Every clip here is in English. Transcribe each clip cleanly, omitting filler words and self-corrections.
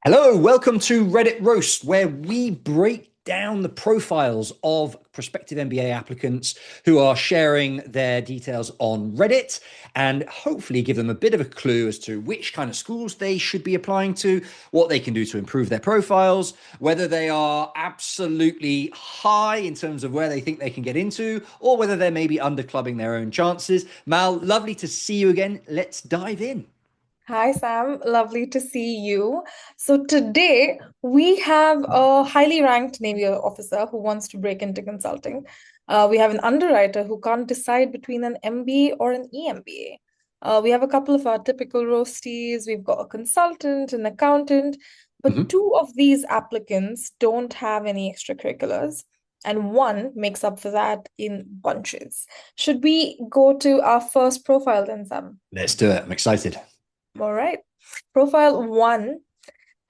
Hello, welcome to Reddit Roast, where we break down the profiles of prospective MBA applicants who are sharing their details on Reddit and hopefully give them a bit of a clue as to which kind of schools they should be applying to, what they can do to improve their profiles, whether they are absolutely high in terms of where they think they can get into, or whether they're maybe underclubbing their own chances. Mal, lovely to see you again. Let's dive in. Hi, Sam. Lovely to see you. So, today we have a highly ranked Navy officer who wants to break into consulting. We have an underwriter who can't decide between an MBA or an EMBA. We have a couple of our typical roastees. We've got a consultant, an accountant, but Mhm. two of these applicants don't have any extracurriculars, and one makes up for that in bunches. Should we go to our first profile then, Sam? Let's do it. I'm excited. All right. Profile one,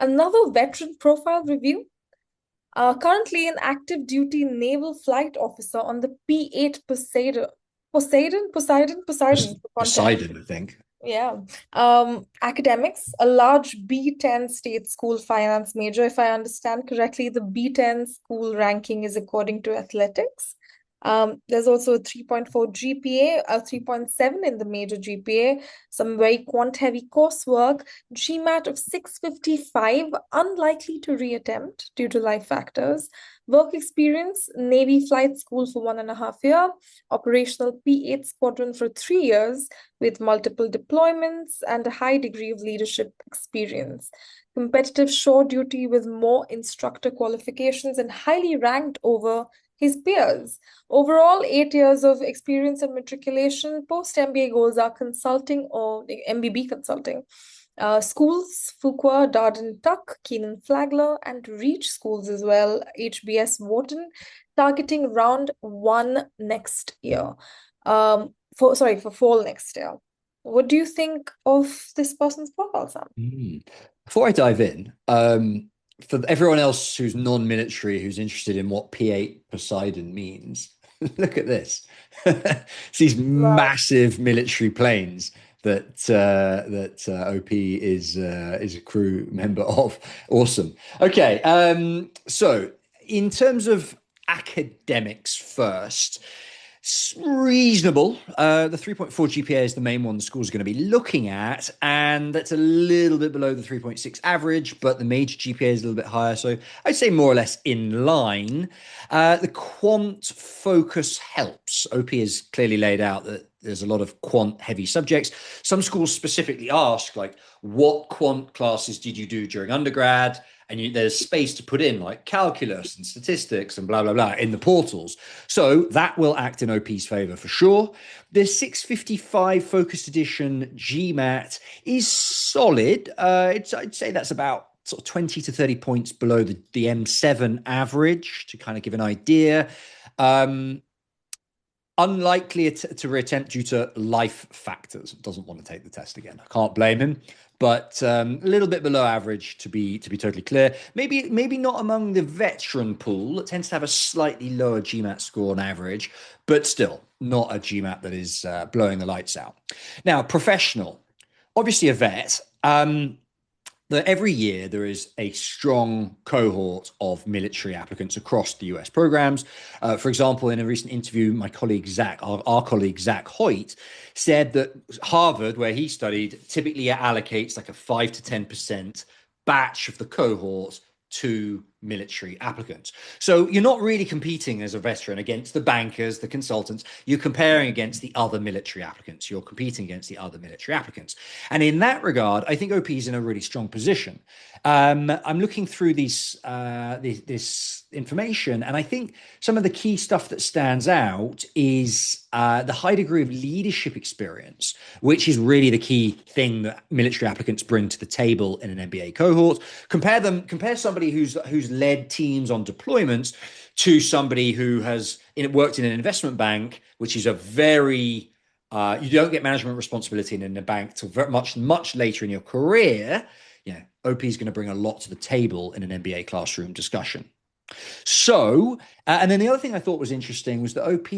another veteran profile review. Currently an active duty naval flight officer on the P-8 Poseidon. Poseidon for context. Poseidon, I think. Yeah. Academics, a large B10 state school finance major. If I understand correctly, the B10 school ranking is according to athletics. There's also a 3.4 GPA, a 3.7 in the major GPA, some very quant-heavy coursework, GMAT of 655, unlikely to reattempt due to life factors. Work experience, Navy flight school for 1.5 years, operational P-8 squadron for 3 years, with multiple deployments and a high degree of leadership experience. Competitive shore duty with more instructor qualifications and highly ranked over his peers. Overall, 8 years of experience and matriculation. Post MBA goals are consulting or MBB consulting. Schools, Fuqua, Darden Tuck, Keenan Flagler, and Reach schools as well, HBS Wharton, targeting round one next year. For fall next year. What do you think of this person's profile, Sam? Before I dive in, for everyone else who's non-military, who's interested in what P8 Poseidon means, look at this. It's these Wow. massive military planes that OP is a crew member of. Awesome. Okay, so in terms of academics first, it's reasonable. The 3.4 GPA is the main one the school's going to be looking at, and that's a little bit below the 3.6 average, but the major GPA is a little bit higher. So I'd say more or less in line. The quant focus helps. OP has clearly laid out that there's a lot of quant heavy subjects. Some schools specifically ask, like, what quant classes did you do during undergrad? And there's space to put in like calculus and statistics and blah, blah, blah in the portals. So that will act in OP's favor for sure. The 655 Focus Edition GMAT is solid. I'd say that's about sort of 20 to 30 points below the M7 average to kind of give an idea. Um, Unlikely to reattempt due to life factors. Doesn't want to take the test again. I can't blame him, but a little bit below average to be totally clear. Maybe not among the veteran pool. It tends to have a slightly lower GMAT score on average, but still not a GMAT that is blowing the lights out. Now, professional, obviously a vet. That every year there is a strong cohort of military applicants across the US programs. For example, in a recent interview, my colleague Zach, our colleague Zach Hoyt, said that Harvard, where he studied, typically allocates like a 5 to 10% batch of the cohort to military applicants. So you're not really competing as a veteran against the bankers, the consultants. You're comparing against the other military applicants. You're competing against the other military applicants. And in that regard, I think OP is in a really strong position. I'm looking through this information, and I think some of the key stuff that stands out is the high degree of leadership experience, which is really the key thing that military applicants bring to the table in an MBA cohort. Compare somebody who's led teams on deployments to somebody who has worked in an investment bank, which is a very you don't get management responsibility in a bank till very much later in your career. OP is going to bring a lot to the table in an MBA classroom discussion. So, and then the other thing I thought was interesting was that OP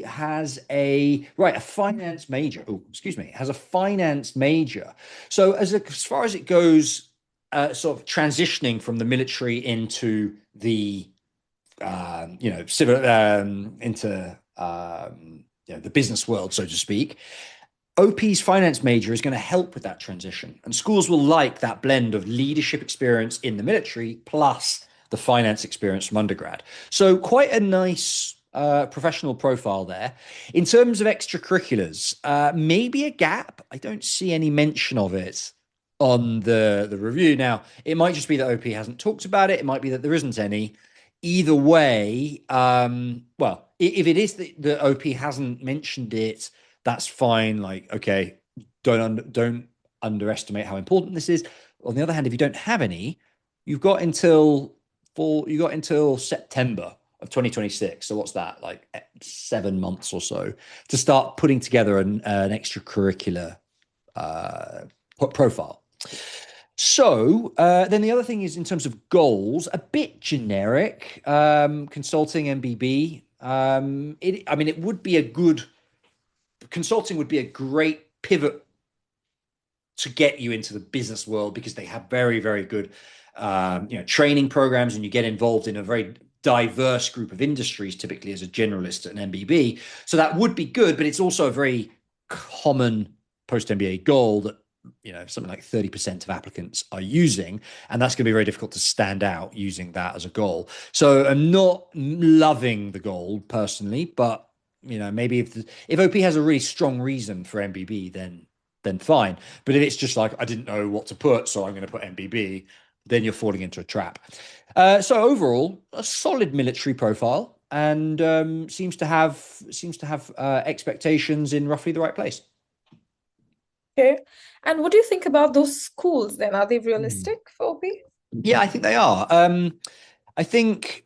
has a finance major. Oh, excuse me, has a finance major. So as far as it goes sort of transitioning from the military into the civil into the business world, so to speak. OP's finance major is going to help with that transition, and schools will like that blend of leadership experience in the military plus the finance experience from undergrad. So quite a nice professional profile there. In terms of extracurriculars, maybe a gap. I don't see any mention of it on the review. Now, it might just be that OP hasn't talked about it. It might be that there isn't any. Either way, well, if it is that the OP hasn't mentioned it, that's fine. Like, okay, don't underestimate how important this is. On the other hand, if you don't have any, you've got until September of 2026. So what's that, like 7 months or so, to start putting together an extracurricular profile. So then the other thing is, in terms of goals, a bit generic. Consulting, MBB. It would be a good consulting would be a great pivot to get you into the business world, because they have very, very good training programs, and you get involved in a very diverse group of industries, typically as a generalist at an MBB. So that would be good, but it's also a very common post-MBA goal that something like 30% of applicants are using, and that's going to be very difficult to stand out using that as a goal. So I'm not loving the goal personally, but maybe if OP has a really strong reason for MBB, then fine. But if it's just like, I didn't know what to put, so I'm going to put MBB, then you're falling into a trap. So overall, a solid military profile, and seems to have expectations in roughly the right place. Okay. And what do you think about those schools then? Are they realistic for OP? Yeah, I think they are. I think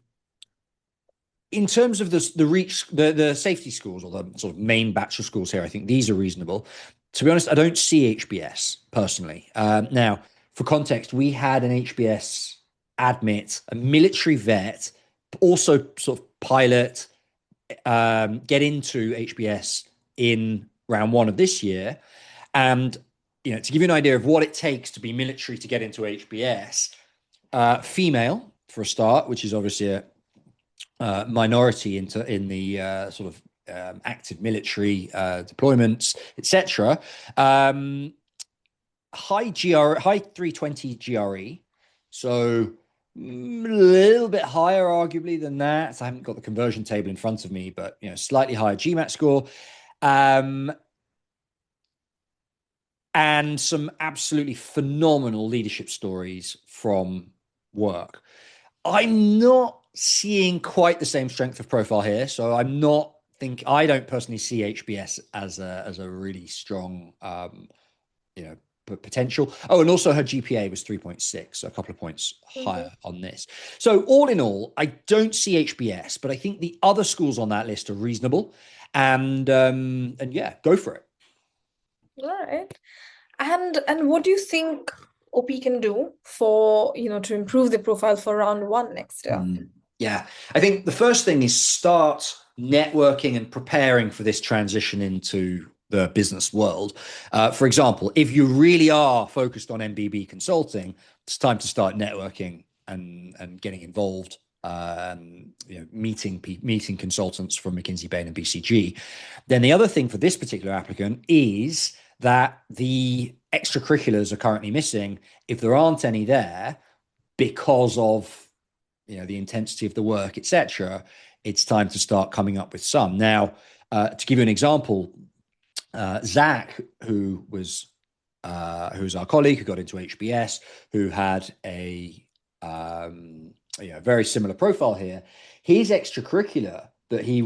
in terms of the safety schools, or the sort of main batch of schools here, I think these are reasonable. To be honest, I don't see HBS personally. Now, for context, we had an HBS admit, a military vet, also sort of pilot, get into HBS in round one of this year. And, to give you an idea of what it takes to be military to get into HBS, female for a start, which is obviously a minority in the sort of active military deployments, etc. High 320 GRE, so a little bit higher arguably than that. I haven't got the conversion table in front of me, but slightly higher GMAT score. And some absolutely phenomenal leadership stories from work. I'm not seeing quite the same strength of profile here, so I don't personally see HBS as a really strong potential. Oh, and also her GPA was 3.6, so a couple of points higher on this. So all in all, I don't see HBS, but I think the other schools on that list are reasonable, and yeah, go for it. All right. And what do you think OP can do for, to improve the profile for round one next year? Yeah, I think the first thing is start networking and preparing for this transition into the business world. For example, if you really are focused on MBB consulting, it's time to start networking and getting involved. Meeting consultants from McKinsey, Bain, and BCG. Then the other thing for this particular applicant is that the extracurriculars are currently missing. If there aren't any there because of the intensity of the work, etc., it's time to start coming up with some. Now, to give you an example, Zach, who's our colleague who got into HBS, who had a very similar profile here, his extracurricular that he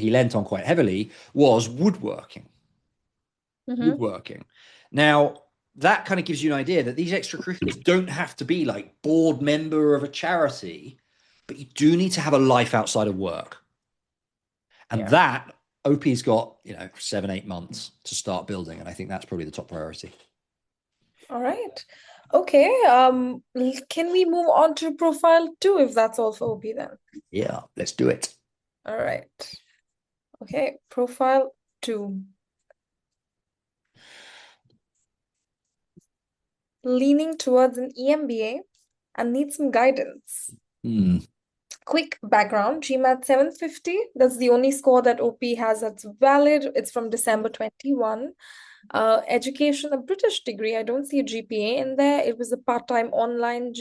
lent on quite heavily was woodworking. Woodworking. Now, that kind of gives you an idea that these extracurriculars don't have to be like board member of a charity, but you do need to have a life outside of work. And that OP's got, 7-8 months to start building. And I think that's probably the top priority. All right. Okay. Can we move on to profile 2 if that's all for OP then? Yeah, let's do it. All right. Okay, profile 2. leaning towards an EMBA and need some guidance. Hmm. Quick background, GMAT 750, that's the only score that OP has that's valid. It's from December 21. Education, a British degree. I don't see a GPA in there. It was a part-time online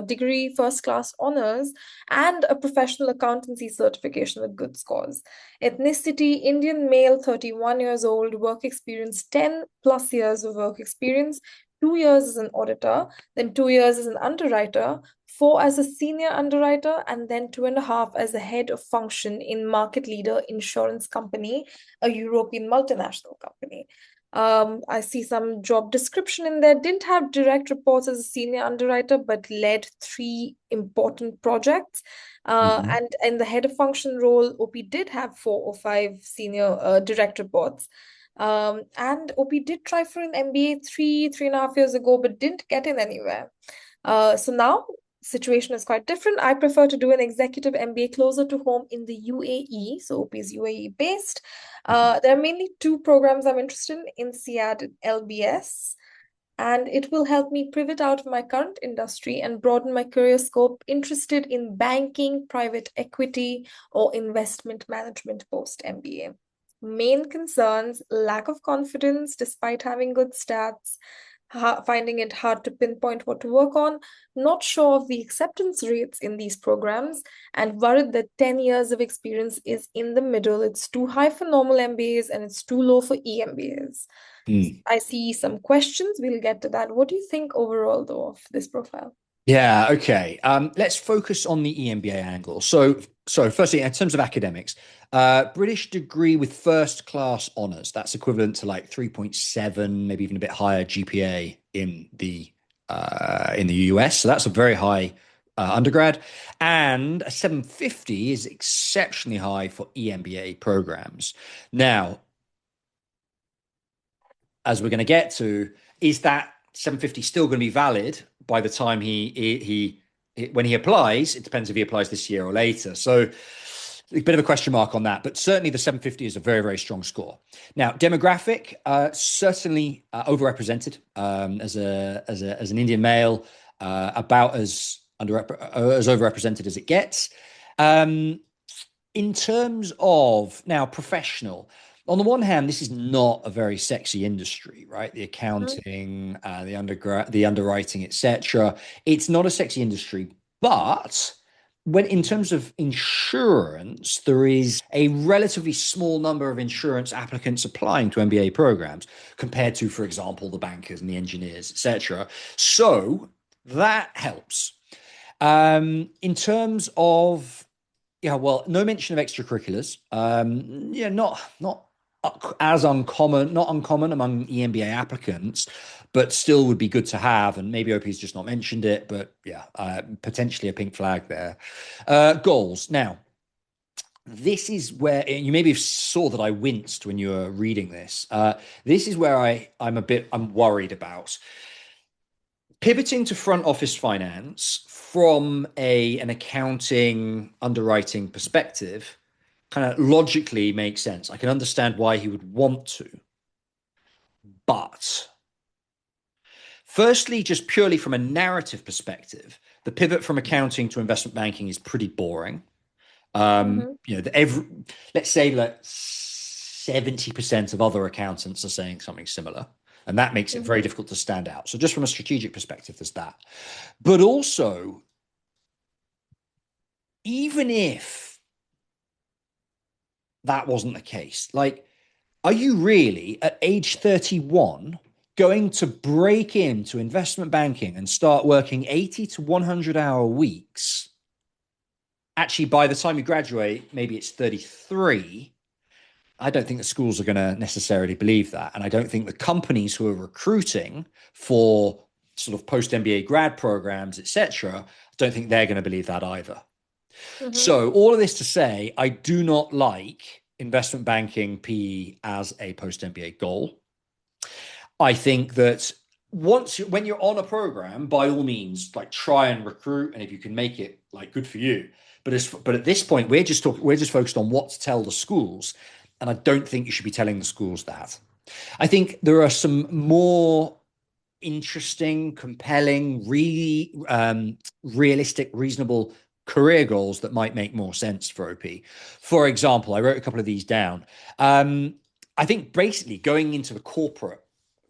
degree, first class honors, and a professional accountancy certification with good scores. Ethnicity, Indian male, 31 years old, work experience, 10 plus years of work experience, 2 years as an auditor, then 2 years as an underwriter, 4 as a senior underwriter, and then 2.5 as a head of function in market leader insurance company, a European multinational company. I see some job description in there. Didn't have direct reports as a senior underwriter, but led 3 important projects. Mhm. And in the head of function role, OP did have 4 or 5 senior direct reports. And OP did try for an MBA 3.5 years ago, but didn't get in anywhere. So now situation is quite different. I prefer to do an executive MBA closer to home in the UAE. So OP is UAE based. There are mainly 2 programs I'm interested in CAD and LBS. And it will help me pivot out of my current industry and broaden my career scope, interested in banking, private equity, or investment management post MBA. Main concerns, lack of confidence despite having good stats, finding it hard to pinpoint what to work on, not sure of the acceptance rates in these programs, and worried that 10 years of experience is in the middle. It's too high for normal MBAs and it's too low for EMBAs. Mm. I see some questions. We'll get to that. What do you think overall, though, of this profile? Yeah, okay. Let's focus on the EMBA angle. So firstly, in terms of academics, British degree with first class honors, that's equivalent to like 3.7, maybe even a bit higher GPA in the US. So that's a very high undergrad. And a 750 is exceptionally high for EMBA programs. Now, as we're going to get to, is that 750 still going to be valid by the time when he applies? It depends if he applies this year or later. So a bit of a question mark on that, but certainly the 750 is a very, very strong score. Now, demographic, certainly overrepresented as an Indian male, about as overrepresented as it gets. In terms of now professional, on the one hand, this is not a very sexy industry, right? The accounting, the underwriting, etc. It's not a sexy industry, but when in terms of insurance, there is a relatively small number of insurance applicants applying to MBA programs compared to, for example, the bankers and the engineers, etc. So that helps. In terms of yeah, well, no mention of extracurriculars. Yeah, not as uncommon, not uncommon among EMBA applicants, but still would be good to have. And maybe OP's just not mentioned it, but yeah, potentially a pink flag there. Goals. Now, this is where you maybe saw that I winced when you were reading this. This is where I'm worried about pivoting to front office finance from an accounting underwriting perspective kind of logically makes sense. I can understand why he would want to. But firstly, just purely from a narrative perspective, the pivot from accounting to investment banking is pretty boring. Let's say like 70% of other accountants are saying something similar. And that makes it very difficult to stand out. So just from a strategic perspective, there's that. But also, even if that wasn't the case, like, are you really at age 31 going to break into investment banking and start working 80 to 100-hour weeks? Actually, by the time you graduate, maybe it's 33. I don't think the schools are going to necessarily believe that. And I don't think the companies who are recruiting for sort of post MBA grad programs, etc., don't think they're going to believe that either. So all of this to say, I do not like investment banking PE as a post MBA goal. I think that when you're on a program, by all means, like try and recruit, and if you can make it, like good for you. But at this point, we're just focused on what to tell the schools. And I don't think you should be telling the schools that. I think there are some more interesting, compelling, really realistic, reasonable career goals that might make more sense for OP. For example, I wrote a couple of these down. I think basically going into the corporate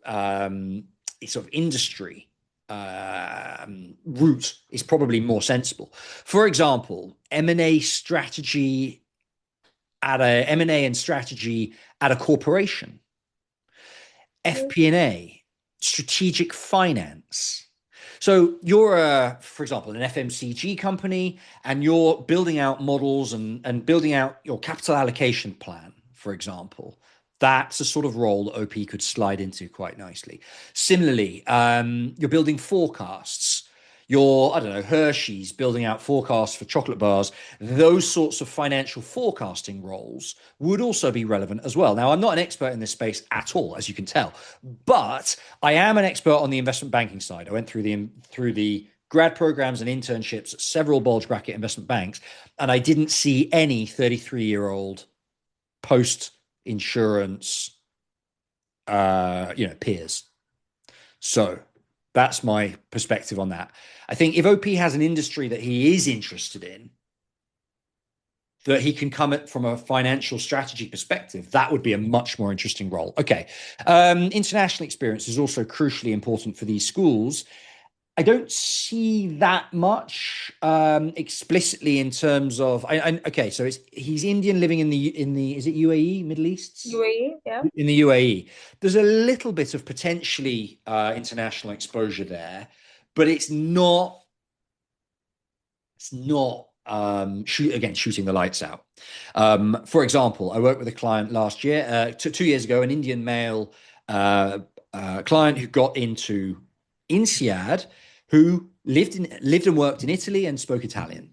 sort of industry route is probably more sensible. For example, M&A strategy at a M&A and strategy at a corporation, FP&A, strategic finance. So you're for example, an FMCG company, and you're building out models and building out your capital allocation plan, for example. That's a sort of role that OP could slide into quite nicely. Similarly, you're building forecasts. You're, I don't know, Hershey's building out forecasts for chocolate bars. Those sorts of financial forecasting roles would also be relevant as well. Now, I'm not an expert in this space at all, as you can tell, but I am an expert on the investment banking side. I went through the grad programs and internships at several bulge bracket investment banks, and I didn't see any 33-year-old post insurance peers. So that's my perspective on that. I think if OP has an industry that he is interested in, that he can come at from a financial strategy perspective, that would be a much more interesting role. Okay. International experience is also crucially important for these schools. I don't see that much explicitly in terms of okay, so he's Indian living in the is it UAE, Middle East? UAE, yeah. In the UAE. There's a little bit of potentially international exposure there, but it's not shooting the lights out. For example, I worked with a client last year, 2 years ago, an Indian male client who got into INSEAD, who lived and worked in Italy and spoke Italian.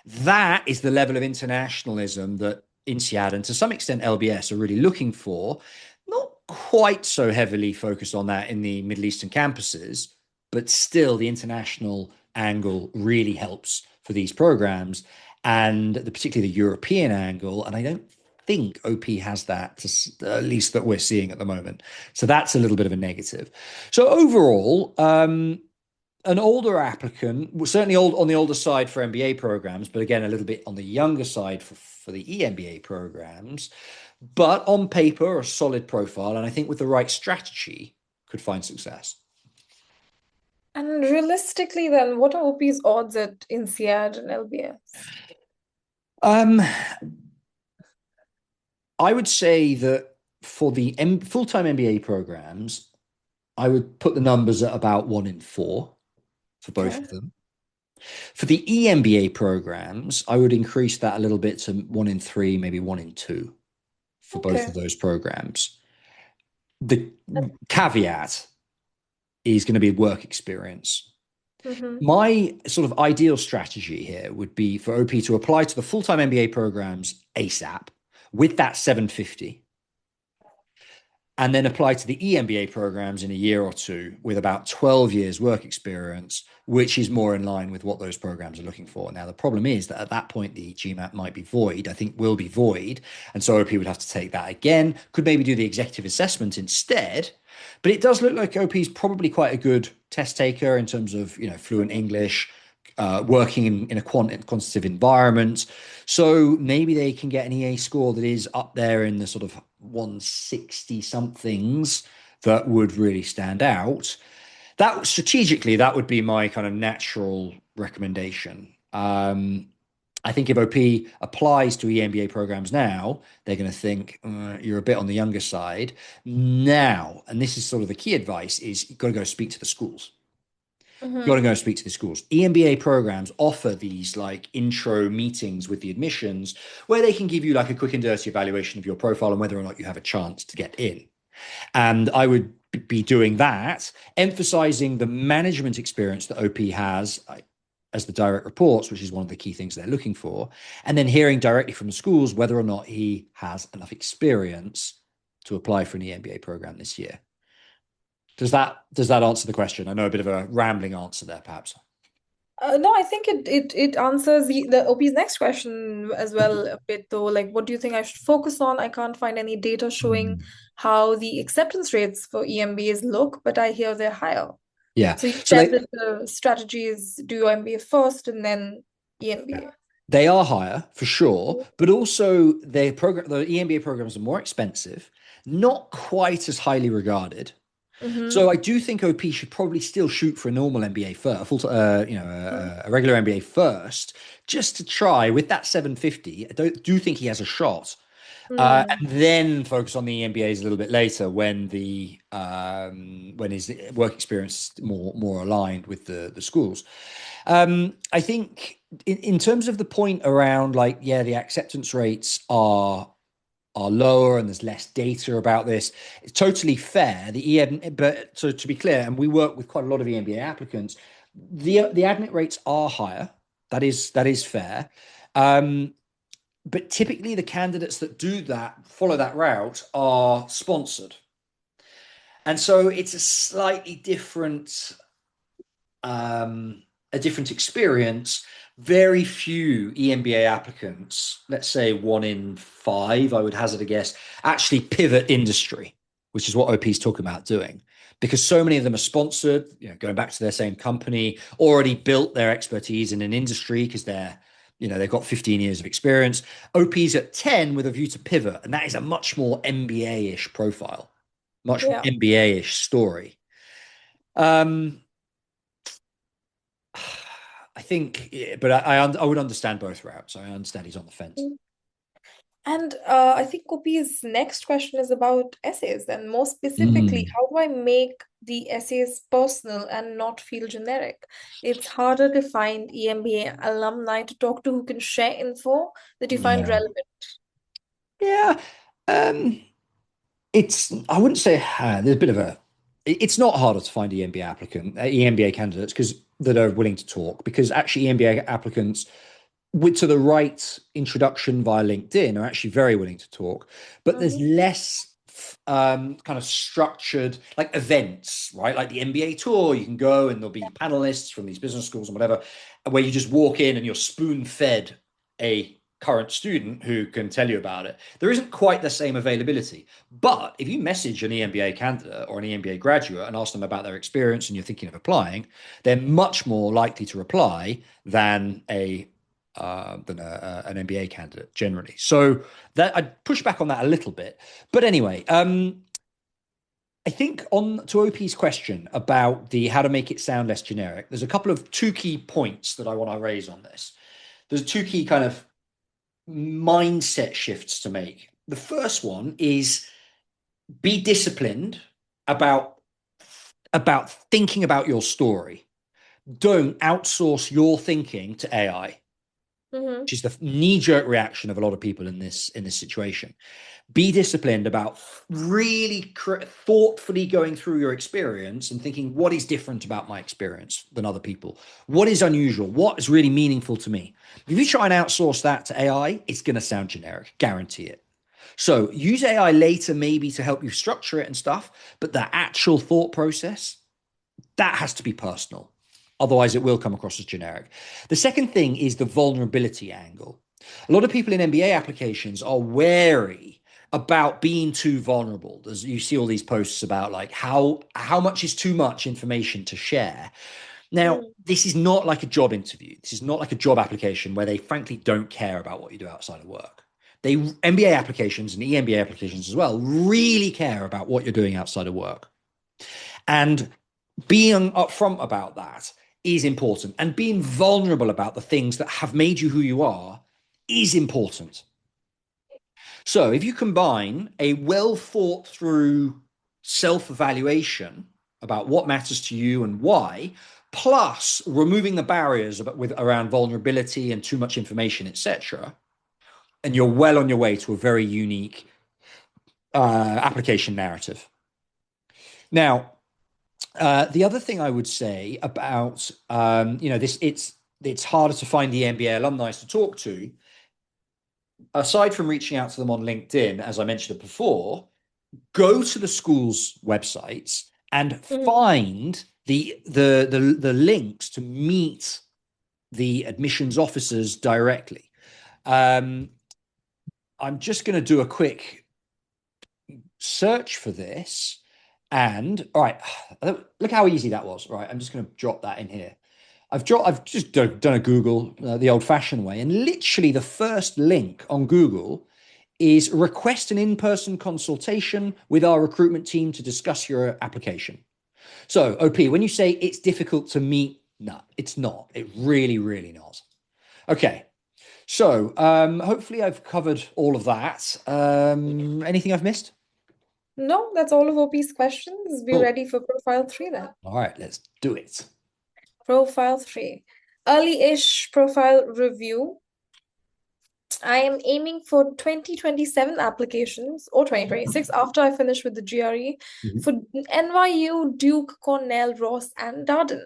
That is the level of internationalism that INSEAD and to some extent LBS are really looking for. Not quite so heavily focused on that in the Middle Eastern campuses, but still the international angle really helps for these programs, and particularly the European angle. And I don't think OP has that, at least that we're seeing at the moment. So that's a little bit of a negative. So overall, an older applicant, certainly on the older side for MBA programs, but again, a little bit on the younger side for the EMBA programs, but on paper, a solid profile. And I think with the right strategy, could find success. And realistically, then, what are OP's odds at INSEAD and LBS? I would say that for the full-time MBA programs, I would put the numbers at about 1 in 4 for both of them. For the EMBA programs, I would increase that a little bit to 1 in 3, maybe 1 in 2 for both of those programs. The caveat is going to be work experience. My sort of ideal strategy here would be for OP to apply to the full-time MBA programs ASAP with that 750, and then apply to the EMBA programs in a year or two with about 12 years work experience, which is more in line with what those programs are looking for. Now, the problem is that at that point, the GMAT might be void, I think will be void. And so OP would have to take that again, could maybe do the executive assessment instead. But it does look like OP is probably quite a good test taker in terms of, fluent English, working in a quantitative environment. So maybe they can get an EA score that is up there in the sort of 160 somethings that would really stand out. That strategically, that would be my kind of natural recommendation. I think if OP applies to EMBA programs now, they're going to think you're a bit on the younger side now. And this is sort of the key advice: is you've got to go speak to the schools. You've got to go speak to the schools. EMBA programs offer these like intro meetings with the admissions where they can give you like a quick and dirty evaluation of your profile and whether or not you have a chance to get in. And I would be doing that, emphasizing the management experience that OP has as the direct reports, which is one of the key things they're looking for, and then hearing directly from the schools whether or not he has enough experience to apply for an EMBA program this year. Does that answer the question? I know a bit of a rambling answer there, perhaps. No, I think it answers the OP's next question as well a bit though. Like, what do you think I should focus on? I can't find any data showing how the acceptance rates for EMBAs look, but I hear they're higher. Yeah. So you So said that the strategy is do your MBA first and then EMBA. they are higher for sure, but also the EMBA programs are more expensive, not quite as highly regarded. Mm-hmm. So I do think OP should probably still shoot for a normal MBA first, a regular MBA first, just to try with that 750. I do think he has a shot. Mm. And then focus on the EMBAs a little bit later when when his work experience is more aligned with the schools. I think in terms of the point around like, yeah, the acceptance rates are lower and there's less data about this. It's totally fair. But so to be clear, and we work with quite a lot of EMBA applicants, the admit rates are higher. That is fair. But typically the candidates that follow that route are sponsored. And so it's a different experience. Very few EMBA applicants, let's say 1 in 5, I would hazard a guess, actually pivot industry, which is what OP is talking about doing. Because so many of them are sponsored, going back to their same company, already built their expertise in an industry because they've got 15 years of experience. OP's at 10 with a view to pivot, and that is a much more MBA-ish profile, much more Yeah. MBA-ish story. Um, I think, but I would understand both routes. I understand he's on the fence. And I think Kopi's next question is about essays, and more specifically, Mm, how do I make the essays personal and not feel generic? It's harder to find EMBA alumni to talk to who can share info that you find yeah, relevant. yeah. I wouldn't say there's a bit of it's not harder to find EMBA candidates that are willing to talk, because actually EMBA applicants to the right introduction via LinkedIn are actually very willing to talk, but there's Mm-hmm. less kind of structured like events, right? Like the MBA tour, you can go and there'll be panelists from these business schools and whatever, where you just walk in and you're spoon fed a current student who can tell you about it. There isn't quite the same availability. But if you message an EMBA candidate or an EMBA graduate and ask them about their experience and you're thinking of applying, they're much more likely to reply than an MBA candidate generally. So that I'd push back on that a little bit. But anyway, I think on to OP's question about the how to make it sound less generic, there's a couple of two key points that I want to raise on this. There's two key kind of mindset shifts to make. The first one is be disciplined about thinking about your story. Don't outsource your thinking to AI, Mm-hmm. which is the knee-jerk reaction of a lot of people in this situation. Be disciplined about really thoughtfully going through your experience and thinking, what is different about my experience than other people? What is unusual? What is really meaningful to me? If you try and outsource that to AI, it's going to sound generic, guarantee it. So use AI later maybe to help you structure it and stuff, but the actual thought process, that has to be personal. Otherwise, it will come across as generic. The second thing is the vulnerability angle. A lot of people in MBA applications are wary about being too vulnerable. You see all these posts about like how much is too much information to share. Now, this is not like a job interview. This is not like a job application where they frankly don't care about what you do outside of work. MBA applications and EMBA applications as well really care about what you're doing outside of work. And being upfront about that is important. And being vulnerable about the things that have made you who you are is important. So if you combine a well thought through self evaluation about what matters to you and why, plus removing the barriers around vulnerability and too much information, etc., and you're well on your way to a very unique application narrative. Now, the other thing I would say about this, it's harder to find the MBA alumni to talk to. Aside from reaching out to them on LinkedIn, as I mentioned before, go to the school's websites and Mm-hmm. find the links to meet the admissions officers directly. I'm just going to do a quick search for this. And all right, look how easy that was. Right, I'm just going to drop that in here. I've just done a Google the old-fashioned way, and literally the first link on Google is request an in-person consultation with our recruitment team to discuss your application. So, OP, when you say it's difficult to meet, no, it's not. It really, really not. Okay. So, hopefully I've covered all of that. Anything I've missed? No, that's all of OP's questions. Be Cool. ready for profile 3 then. All right, let's do it. Profile 3. Early-ish profile review. I am aiming for 2027 applications or 2026 after I finish with the GRE Mhm. for NYU, Duke, Cornell, Ross, and Darden.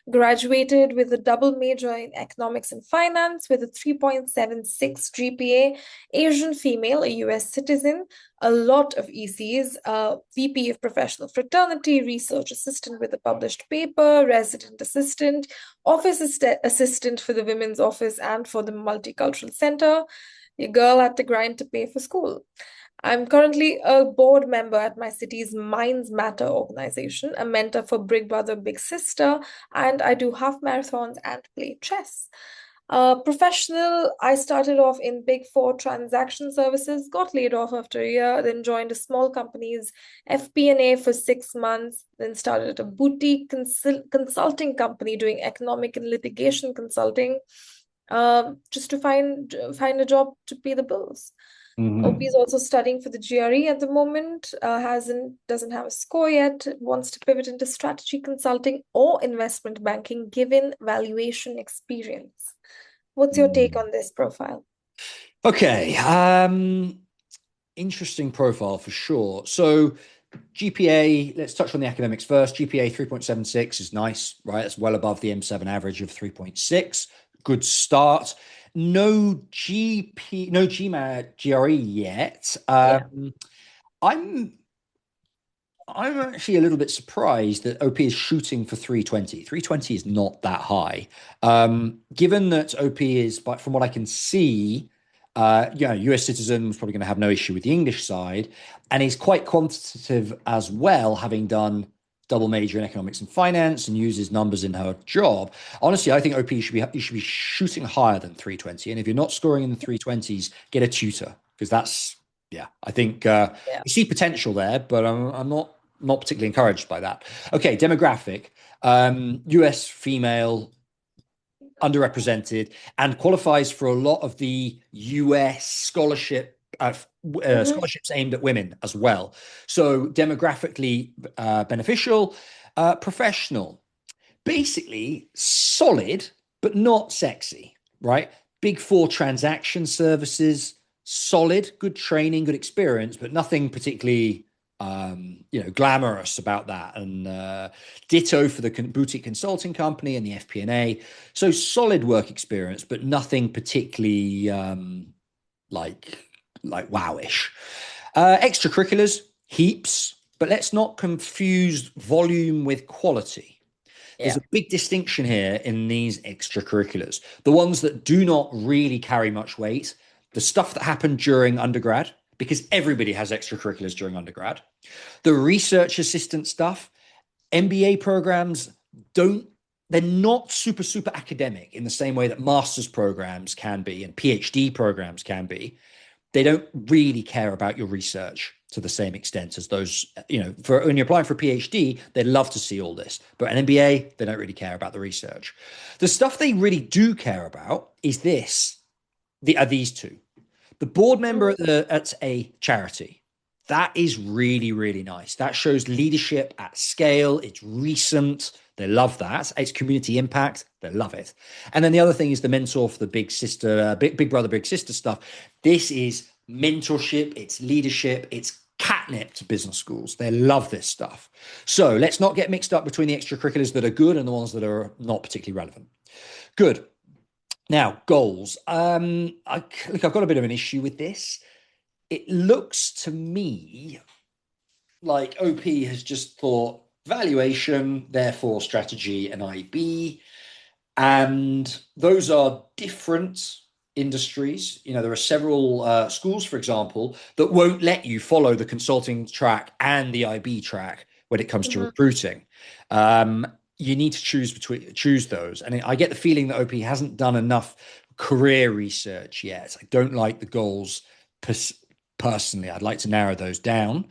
Graduated with a double major in economics and finance with a 3.76 GPA, Asian female, a US citizen, a lot of ECs, VP of professional fraternity, research assistant with a published paper, resident assistant, office assistant for the women's office and for the multicultural center. Your girl had to grind to pay for school. I'm currently a board member at my city's Minds Matter organization, a mentor for Big Brother, Big Sister, and I do half marathons and play chess. Professional, I started off in Big Four transaction services, got laid off after a year, then joined a small company's FP&A for 6 months, then started a boutique consulting company doing economic and litigation consulting, just to find a job to pay the bills. OP is also studying for the GRE at the moment, doesn't have a score yet, wants to pivot into strategy consulting or investment banking given valuation experience. What's your take on this profile? Okay. Interesting profile for sure. So GPA, let's touch on the academics first. GPA 3.76 is nice, right? It's well above the M7 average of 3.6. Good start. No GMAT GRE yet. I'm actually a little bit surprised that OP is shooting for 320. 320 is not that high. Given that OP is, but from what I can see, US citizen was probably going to have no issue with the English side, and he's quite quantitative as well, having done double major in economics and finance and uses numbers in her job. Honestly, I think OP you should be shooting higher than 320. And if you're not scoring in the 320s, get a tutor because that's I think you see potential there, but I'm not particularly encouraged by that. Okay, demographic, US female, underrepresented, and qualifies for a lot of the US scholarships aimed at women as well. So demographically beneficial, professional, basically solid, but not sexy, right? Big Four transaction services, solid, good training, good experience, but nothing particularly glamorous about that. And ditto for the boutique consulting company and the FP&A. So solid work experience, but nothing particularly like wowish. Extracurriculars, heaps, but let's not confuse volume with quality. There's a big distinction here in these extracurriculars. The ones that do not really carry much weight, the stuff that happened during undergrad, because everybody has extracurriculars during undergrad. The research assistant stuff, MBA programs they're not super, super academic in the same way that master's programs can be and PhD programs can be. They don't really care about your research to the same extent as those, for when you're applying for a PhD, they'd love to see all this. But an MBA, they don't really care about the research. The stuff they really do care about is these two. The board member at a charity. That is really, really nice. That shows leadership at scale. It's recent. They love that. It's community impact. They love it. And then the other thing is the mentor for the big sister, big brother, big sister stuff. This is mentorship. It's leadership. It's catnip to business schools. They love this stuff. So let's not get mixed up between the extracurriculars that are good and the ones that are not particularly relevant. Good. Now, goals. I've got a bit of an issue with this. It looks to me like OP has just thought valuation, therefore strategy and IB. And those are different industries. You know, there are several schools, for example, that won't let you follow the consulting track and the IB track when it comes to recruiting. You need to choose those. And I get the feeling that OP hasn't done enough career research yet. I don't like the goals personally. I'd like to narrow those down.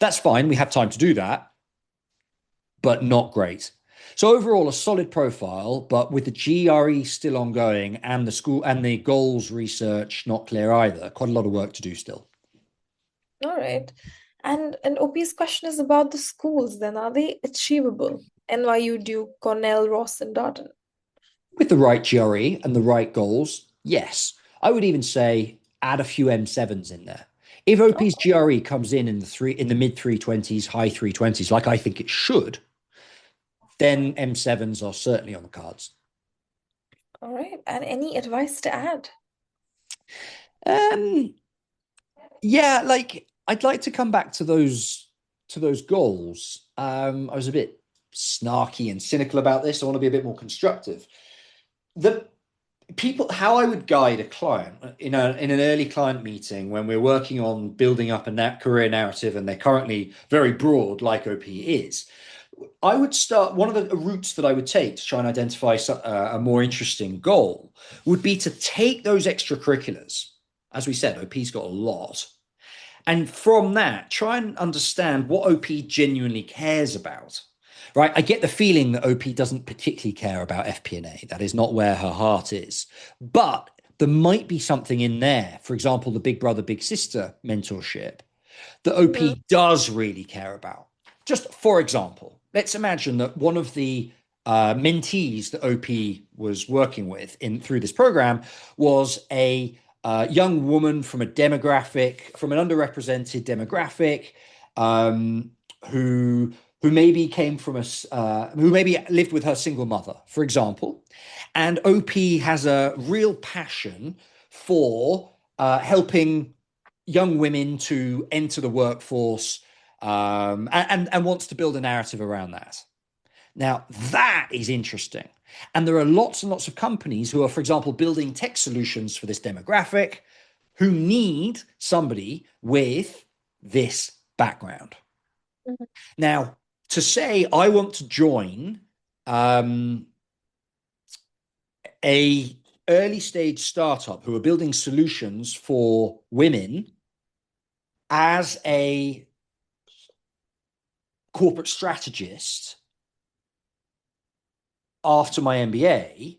That's fine. We have time to do that, but not great. So overall, a solid profile, but with the GRE still ongoing and the school and the goals research not clear either. Quite a lot of work to do still. All right. And OP's question is about the schools then. Are they achievable? NYU, Duke, Cornell, Ross, and Darden. With the right GRE and the right goals, yes. I would even say add a few M7s in there. If OP's GRE comes in the mid 320s, high 320s, like I think it should, then M7s are certainly on the cards. All right. And any advice to add? Yeah, like I'd like to come back to those goals. I was a bit snarky and cynical about this. I want to be a bit more constructive. How I would guide a client in an early client meeting when we're working on building up a career narrative and they're currently very broad, like OP is. I would start, one of the routes that I would take to try and identify a more interesting goal would be to take those extracurriculars. As we said, OP's got a lot. And from that, try and understand what OP genuinely cares about. Right? I get the feeling that OP doesn't particularly care about FP&A. That is not where her heart is. But there might be something in there. For example, the big brother, big sister mentorship that OP does really care about. Just for example, let's imagine that one of the mentees that OP was working with through this program was a young woman from an underrepresented demographic, who maybe came from who maybe lived with her single mother, for example. And OP has a real passion for helping young women to enter the workforce, and wants to build a narrative around that. Now, that is interesting. And there are lots and lots of companies who are, for example, building tech solutions for this demographic who need somebody with this background. Now, to say I want to join a early stage startup who are building solutions for women as a corporate strategist after my MBA,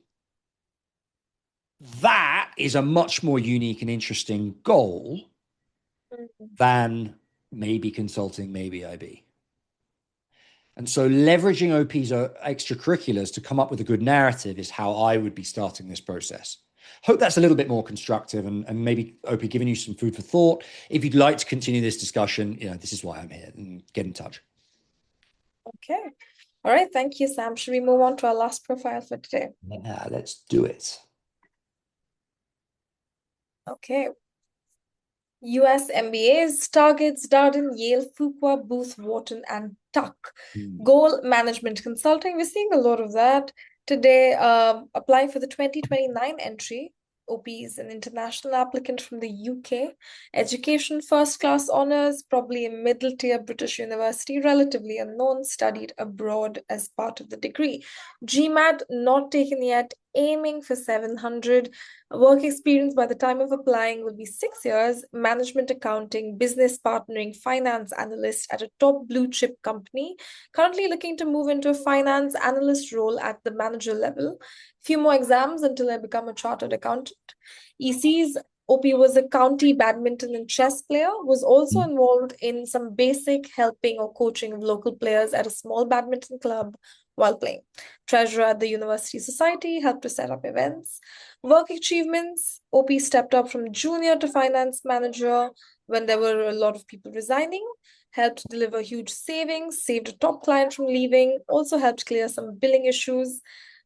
that is a much more unique and interesting goal than maybe consulting, maybe IB. And so leveraging OP's extracurriculars to come up with a good narrative is how I would be starting this process. Hope that's a little bit more constructive and maybe OP giving you some food for thought. If you'd like to continue this discussion, this is why I'm here, and get in touch. Okay. All right. Thank you, Sam. Should we move on to our last profile for today? Yeah, let's do it. Okay. US MBAs, targets Darden, Yale, Fuqua, Booth, Wharton, and Tuck. Goal management consulting. We're seeing a lot of that today. Applying for the 2029 entry. OP is an international applicant from the UK. Education, first class honors, probably a middle tier British university, relatively unknown, studied abroad as part of the degree. GMAT not taken yet, aiming for 700. Work experience by the time of applying will be 6 years. Management accounting, business partnering, finance analyst at a top blue chip company. Currently looking to move into a finance analyst role at the manager level. Few more exams until I become a chartered accountant. ECs, OP was a county badminton and chess player, was also involved in some basic helping or coaching of local players at a small badminton club while playing. Treasurer at the University Society, helped to set up events. Work achievements, OP stepped up from junior to finance manager when there were a lot of people resigning, helped deliver huge savings, saved a top client from leaving, also helped clear some billing issues.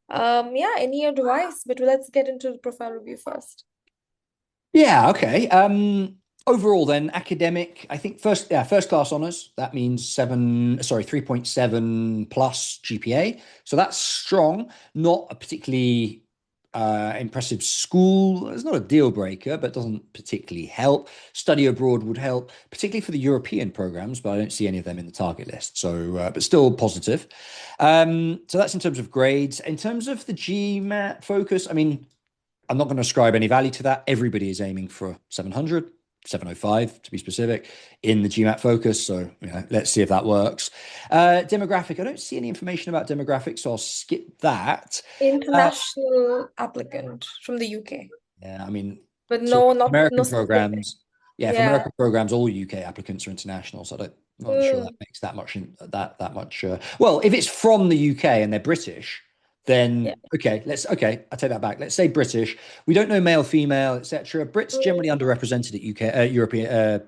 Any advice? But let's get into the profile review first. Yeah, okay. Overall then, academic, I think first class honors, that means 3.7 plus GPA. So that's strong, not a particularly impressive school. It's not a deal breaker, but doesn't particularly help. Study abroad would help, particularly for the European programs, but I don't see any of them in the target list. So, but still positive. So that's in terms of grades. In terms of the GMAT focus, I mean, I'm not going to ascribe any value to that. Everybody is aiming for 700, 705 to be specific in the GMAT focus. So let's see if that works. Demographic, I don't see any information about demographics, so I'll skip that. International applicant from the UK. Yeah, I mean, But so no, not no American specific. programs, yeah, for Yeah. American programs, all UK applicants are international. So I'm not sure that makes that much that much. Well, if it's from the UK and they're British, then Yeah. okay, I take that back. Let's say British. We don't know male, female, etc. Brits generally underrepresented at UK, European,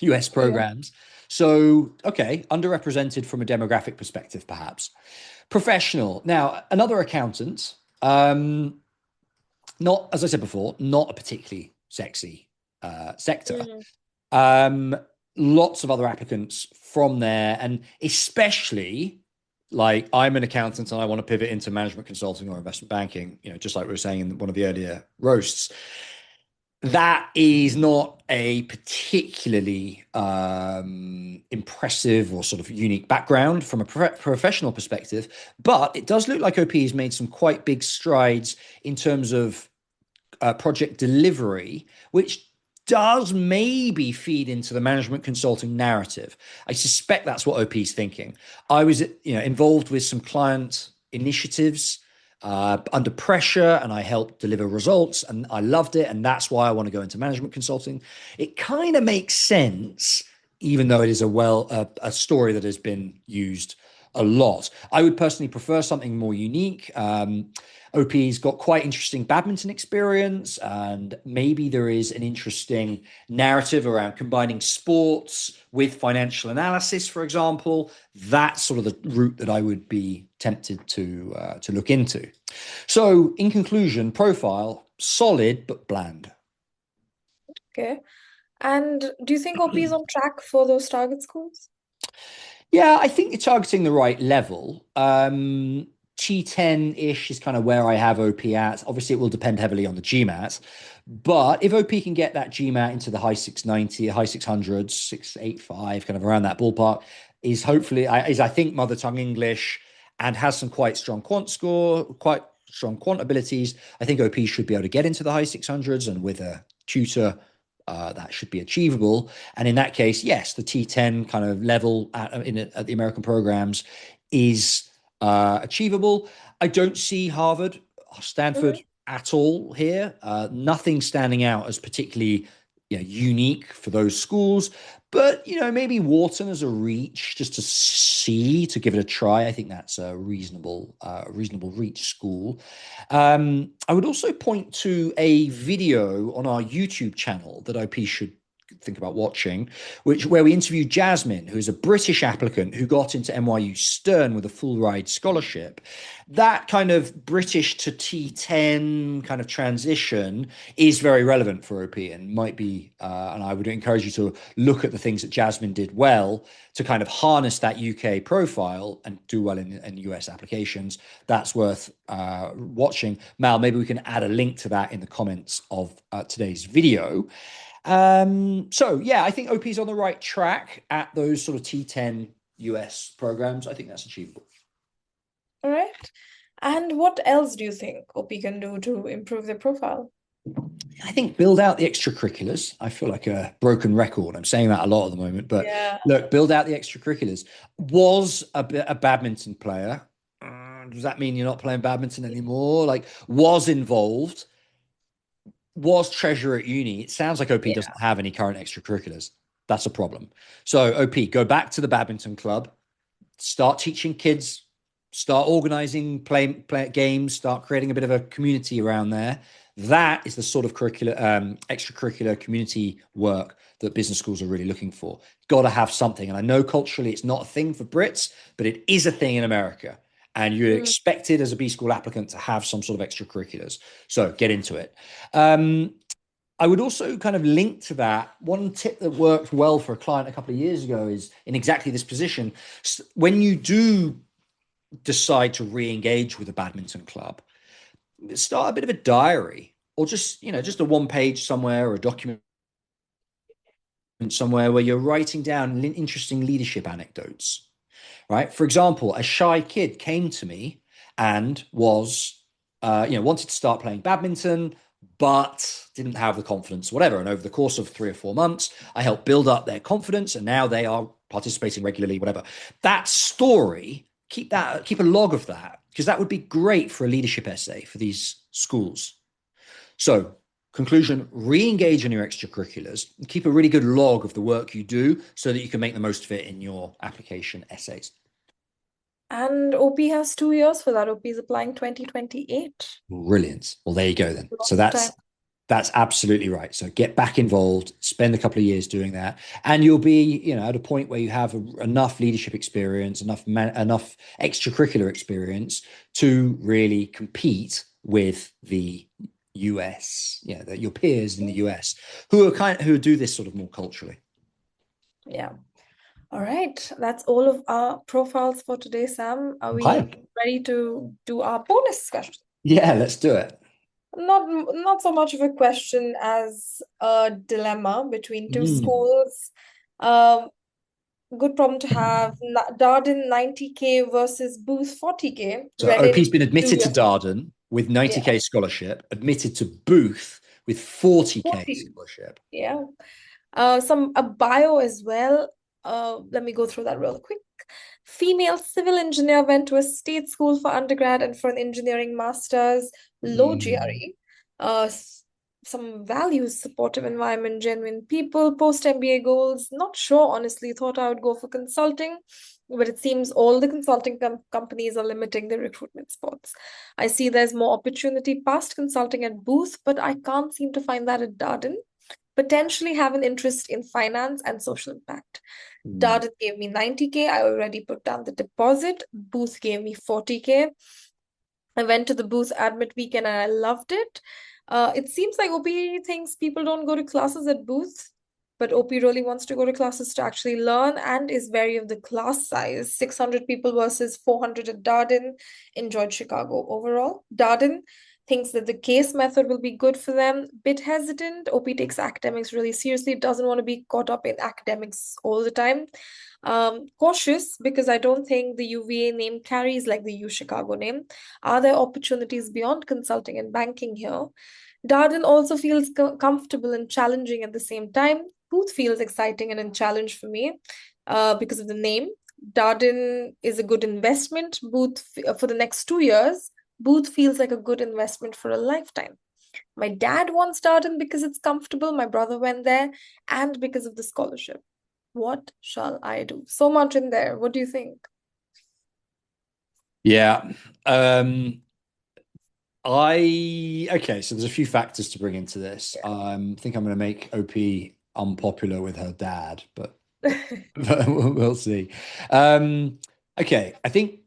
US Yeah. programs. So okay, underrepresented from a demographic perspective, perhaps. Professional. Now, another accountant. Not, as I said before, not a particularly sexy sector. Mm. Lots of other applicants from there, and especially like I'm an accountant and I want to pivot into management consulting or investment banking, just like we were saying in one of the earlier roasts. That is not a particularly impressive or sort of unique background from a professional perspective, but it does look like OP has made some quite big strides in terms of project delivery, which does maybe feed into the management consulting narrative. I suspect that's what OP is thinking. I was involved with some client initiatives under pressure, and I helped deliver results, and I loved it, and that's why I want to go into management consulting. It kind of makes sense, even though it is a story that has been used a lot. I would personally prefer something more unique. OP's got quite interesting badminton experience, and maybe there is an interesting narrative around combining sports with financial analysis, for example. That's sort of the route that I would be tempted to look into. So, in conclusion, profile solid but bland. Okay. And do you think OP is on track for those target schools? Yeah, I think you're targeting the right level. T10-ish is kind of where I have OP at. Obviously, it will depend heavily on the GMAT. But if OP can get that GMAT into the high 690, high 600s, 685, kind of around that ballpark, is hopefully, I think, mother tongue English and has some quite strong quant score, quite strong quant abilities. I think OP should be able to get into the high 600s, and with a tutor, that should be achievable. And in that case, yes, the T10 kind of level at the American programs is achievable. I don't see Harvard, Stanford at all here. Nothing standing out as particularly unique for those schools. But maybe Wharton as a reach, just to give it a try. I think that's a reasonable reach school. I would also point to a video on our YouTube channel that OP should think about watching, where we interviewed Jasmine, who is a British applicant who got into NYU Stern with a full ride scholarship. That kind of British to T10 kind of transition is very relevant for OP, and might be, and I would encourage you to look at the things that Jasmine did well to kind of harness that UK profile and do well in US applications. That's worth watching. Mal, maybe we can add a link to that in the comments of today's video. So yeah, I think OP is on the right track at those sort of T10 US programs. I think that's achievable. All right. And what else do you think OP can do to improve their profile? I think build out the extracurriculars. I feel like a broken record. I'm saying that a lot at the moment, but look, build out the extracurriculars. Was a badminton player. Does that mean you're not playing badminton anymore? Like, was involved. Was treasurer at uni. It sounds like OP doesn't have any current extracurriculars. That's a problem. So OP, go back to the badminton club, start teaching kids, start organizing play games, start creating a bit of a community around there. That is the sort of extracurricular community work that business schools are really looking for. Got to have something. And I know culturally it's not a thing for Brits, but it is a thing in America. And you're expected as a B school applicant to have some sort of extracurriculars. So get into it. I would also kind of link to that. One tip that worked well for a client a couple of years ago is in exactly this position. When you do decide to re-engage with a badminton club, start a bit of a diary, or just, just a one page somewhere, or a document somewhere where you're writing down interesting leadership anecdotes, right? For example, a shy kid came to me and was, wanted to start playing badminton, but didn't have the confidence, whatever. And over the course of 3 or 4 months, I helped build up their confidence, and now they are participating regularly, whatever. That story, keep a log of that, because that would be great for a leadership essay for these schools. So, conclusion, re-engage in your extracurriculars and keep a really good log of the work you do so that you can make the most of it in your application essays. And OP has 2 years for that. OP is applying 2028. Brilliant. Well, there you go then. So Lots of time. that's absolutely right. So get back involved, spend a couple of years doing that, and you'll be, at a point where you have enough leadership experience, enough extracurricular experience to really compete with the US, your peers in the US who do this sort of more culturally. Yeah. All right. That's all of our profiles for today, Sam. Are we ready to do our bonus question? Yeah, let's do it. Not so much of a question as a dilemma between two schools. Good problem to have. Darden 90K versus Booth 40K. So OP's been admitted to Darden with 90K Yeah. scholarship, admitted to Booth with 40K scholarship. Yeah. A bio as well. Let me go through that real quick. Female civil engineer, went to a state school for undergrad and for an engineering master's, low GRE. Some values, supportive environment, genuine people, post MBA goals. Not sure, honestly. Thought I would go for consulting, but it seems all the consulting companies are limiting the recruitment spots. I see there's more opportunity past consulting at Booth, but I can't seem to find that at Darden. Potentially have an interest in finance and social impact. Darden gave me 90K. I already put down the deposit. Booth gave me 40K. I went to the Booth admit weekend and I loved it. It seems like OP thinks people don't go to classes at Booth, but OP really wants to go to classes to actually learn and is wary of the class size. 600 people versus 400 at Darden. Enjoyed Chicago overall. Darden thinks that the case method will be good for them. Bit hesitant. OP takes academics really seriously. Doesn't want to be caught up in academics all the time. Cautious because I don't think the UVA name carries like the U Chicago name. Are there opportunities beyond consulting and banking here? Darden also feels comfortable and challenging at the same time. Booth feels exciting and a challenge for me because of the name. Darden is a good investment. Booth for the next 2 years. Booth feels like a good investment for a lifetime. My dad wants Darden because it's comfortable. My brother went there and because of the scholarship. What shall I do? So much in there. What do you think? Yeah. Okay, so there's a few factors to bring into this. I think I'm going to make OP unpopular with her dad, but we'll see. Okay, I think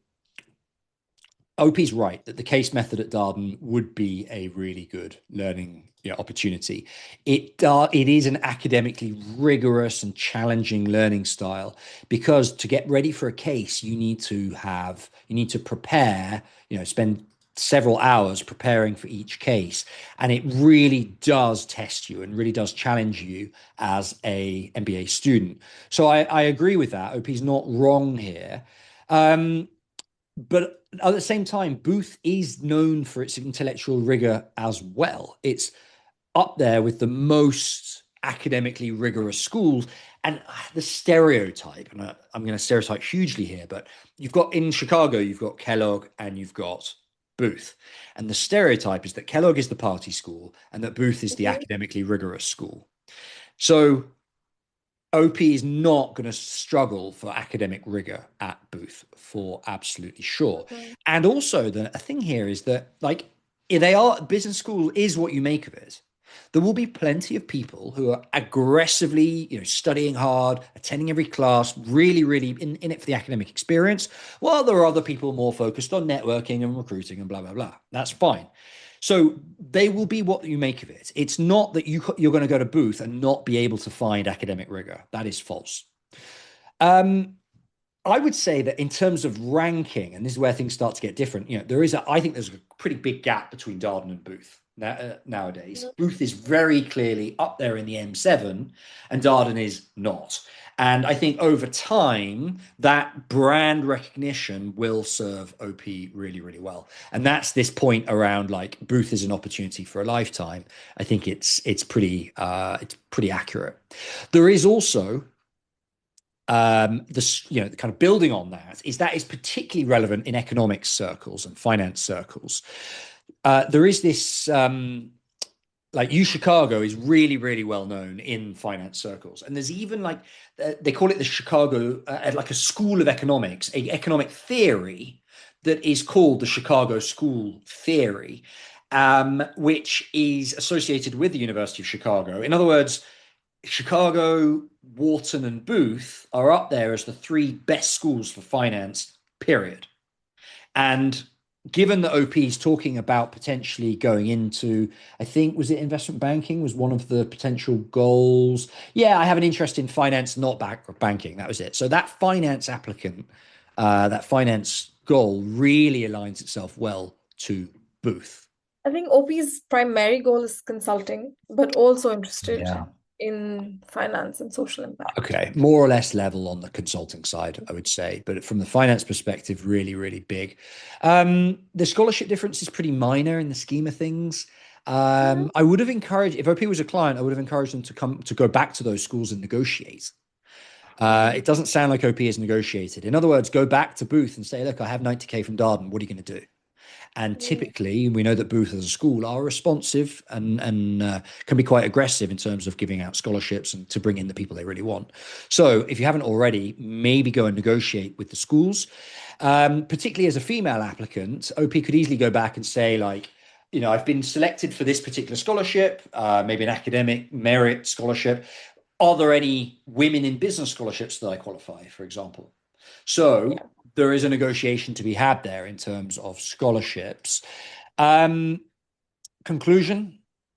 OP's right that the case method at Darden would be a really good learning opportunity. It is an academically rigorous and challenging learning style, because to get ready for a case, you need to prepare, spend several hours preparing for each case, and it really does test you and really does challenge you as a MBA student. So I agree with that. OP's not wrong here. But at the same time, Booth is known for its intellectual rigor as well. It's up there with the most academically rigorous schools. And the stereotype, and I'm going to stereotype hugely here, but you've got in Chicago, you've got Kellogg and you've got Booth. And the stereotype is that Kellogg is the party school and that Booth is the academically rigorous school. So OP is not going to struggle for academic rigor at Booth, for absolutely sure. And also a thing here is that, like, business school is what you make of it. There will be plenty of people who are aggressively, studying hard, attending every class, really, really in it for the academic experience, while there are other people more focused on networking and recruiting and blah, blah, blah. That's fine. So they will be what you make of it. It's not that you're going to go to Booth and not be able to find academic rigor. That is false. I would say that in terms of ranking, and this is where things start to get different, I think there's a pretty big gap between Darden and Booth nowadays. Booth is very clearly up there in the M7, and Darden is not. And I think over time, that brand recognition will serve OP really, really well. And that's this point around like Booth is an opportunity for a lifetime. I think it's pretty accurate. There is also kind of building on that is particularly relevant in economics circles and finance circles. There is this like UChicago is really, really well known in finance circles, and there's even like they call it the Chicago like a school of economics, a economic theory that is called the Chicago School Theory, which is associated with the University of Chicago. In other words, Chicago, Wharton, and Booth are up there as the three best schools for finance, period. And given that OP is talking about potentially going into, I think, was it investment banking was one of the potential goals? Yeah, I have an interest in finance, not banking. That was it. So that finance applicant, that finance goal really aligns itself well to Booth. I think OP's primary goal is consulting, but also interested in finance and social impact. Okay, more or less level on the consulting side, I would say, but from the finance perspective, really, really big. The scholarship difference is pretty minor in the scheme of things. I would have encouraged, if OP was a client, I would have encouraged them to go back to those schools and negotiate. It doesn't sound like OP has negotiated. In other words, go back to Booth and say, look, I have 90K from Darden. What are you going to do? And typically, we know that Booth as a school are responsive and can be quite aggressive in terms of giving out scholarships and to bring in the people they really want. So if you haven't already, maybe go and negotiate with the schools. Particularly as a female applicant, OP could easily go back and say, like, I've been selected for this particular scholarship, maybe an academic merit scholarship. Are there any women in business scholarships that I qualify, for example? So there is a negotiation to be had there in terms of scholarships. Conclusion,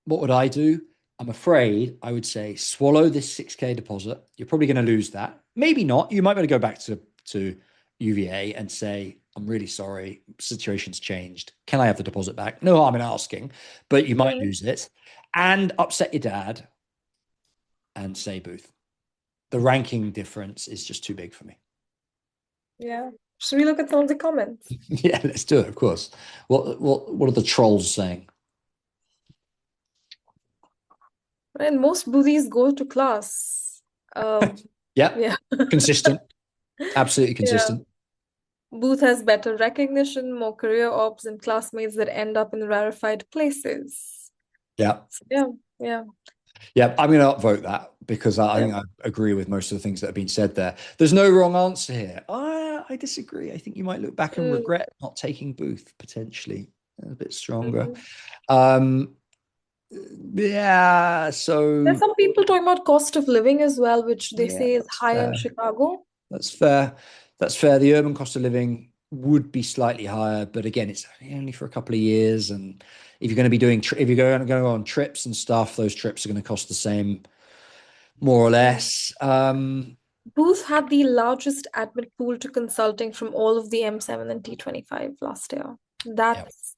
what would I do? I'm afraid I would say swallow this 6K deposit. You're probably going to lose that. Maybe not. You might be able to go back to UVA and say, I'm really sorry, situation's changed. Can I have the deposit back? No harm in asking, but you might lose it. And upset your dad and say Booth. The ranking difference is just too big for me. Yeah. Should we look at some of the comments? Yeah, let's do it, of course. What are the trolls saying? And most Booths go to class. Yeah. Consistent. Absolutely consistent. Booth has better recognition, more career ops, and classmates that end up in rarefied places. Yeah. So, yeah. I'm going to upvote that because I think I agree with most of the things that have been said there. There's no wrong answer here. I disagree. I think you might look back and regret not taking Booth, potentially a bit stronger. So there's some people talking about cost of living as well, which they say is higher in Chicago. That's fair. The urban cost of living would be slightly higher, but again, it's only for a couple of years. And if you're going to be if you're going to go on trips and stuff, those trips are going to cost the same, more or less. Booth had the largest admit pool to consulting from all of the M7 and T25 last year. That's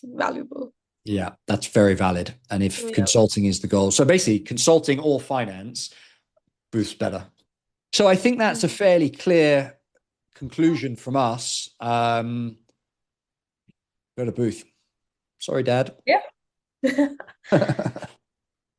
valuable. Yeah, that's very valid. And if consulting is the goal, so basically consulting or finance, Booth's better. So I think that's a fairly clear conclusion from us. Go to Booth. Sorry, Dad. Yeah.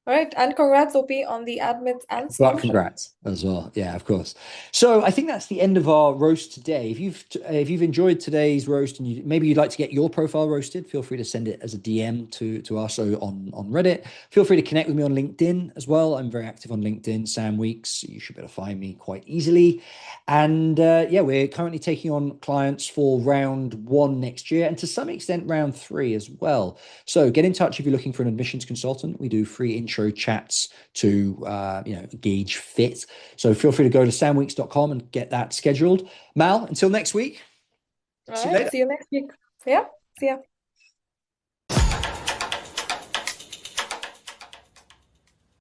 All right, and congrats, OP, on the admits and scholarship. Congrats as well. Yeah, of course. So I think that's the end of our roast today. If you've enjoyed today's roast and maybe you'd like to get your profile roasted, feel free to send it as a DM to us on Reddit. Feel free to connect with me on LinkedIn as well. I'm very active on LinkedIn, Sam Weeks. You should be able to find me quite easily. And we're currently taking on clients for round 1 next year and to some extent round 3 as well. So get in touch if you're looking for an admissions consultant. We do free intro chats to gauge fit. So feel free to go to samweeks.com and get that scheduled. Mal, until next week. All right, see you next week. Yeah, see ya.